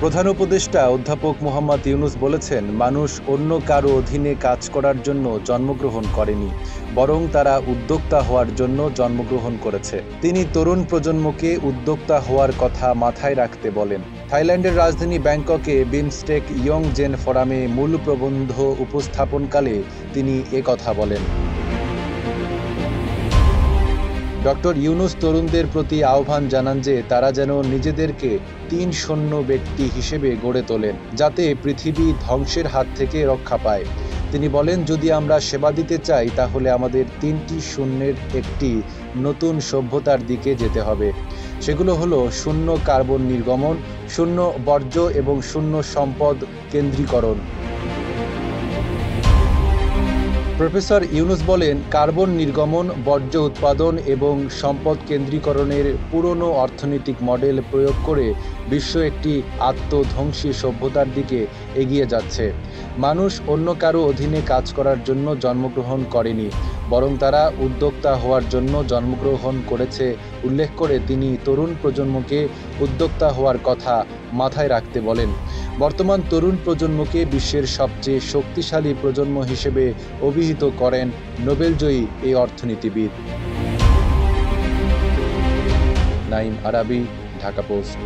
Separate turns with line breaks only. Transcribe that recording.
প্রধান উপদেষ্টা অধ্যাপক মোহাম্মদ ইউনূস বলেছেন, মানুষ অন্য কারো অধীনে কাজ করার জন্য জন্মগ্রহণ করেনি, বরং তারা উদ্যোক্তা হওয়ার জন্য জন্মগ্রহণ করেছে। তিনি তরুণ প্রজন্মকে উদ্যোক্তা হওয়ার কথা মাথায় রাখতে বলেন। থাইল্যান্ডের রাজধানী ব্যাংককে বিমস্টেক ইয়ং জেন ফোরামে মূল প্রবন্ধ উপস্থাপনকালে তিনি একথা বলেন। ডক্টর ইউনূস তরুণদের প্রতি আহ্বান জানান যে তারা যেন নিজেদেরকে ৩-০ ব্যক্তি হিসেবে গড়ে তোলেন, যাতে পৃথিবী ধ্বংসের হাত থেকে রক্ষা পায়। তিনি বলেন, যদি আমরা সেবা দিতে চাই তাহলে আমাদের ৩টি শূন্যের একটি নতুন সভ্যতার দিকে যেতে হবে। সেগুলো হলো শূন্য কার্বন নির্গমন, শূন্য বর্জ্য এবং শূন্য সম্পদ কেন্দ্রীকরণ। প্রফেসর ইউনূস বলেন, কার্বন নির্গমন, বর্জ্য উৎপাদন এবং সম্পদ কেন্দ্রীকরণের পুরনো অর্থনৈতিক মডেল প্রয়োগ করে বিশ্ব একটি আত্মধ্বংসী সভ্যতার দিকে এগিয়ে যাচ্ছে। মানুষ অন্য কারো অধীনে কাজ করার জন্য জন্মগ্রহণ করেনি, বরং তারা উদ্যোক্তা হওয়ার জন্য জন্মগ্রহণ করেছে উল্লেখ করে তিনি তরুণ প্রজন্মকে উদ্যোক্তা হওয়ার কথা মাথায় রাখতে বলেন। বর্তমান তরুণ প্রজন্মকে বিশ্বের সবচেয়ে শক্তিশালী প্রজন্ম হিসেবে অভিহিত করেন নোবেলজয়ী এই অর্থনীতিবিদ। নাঈম আরাবী, ঢাকা পোস্ট।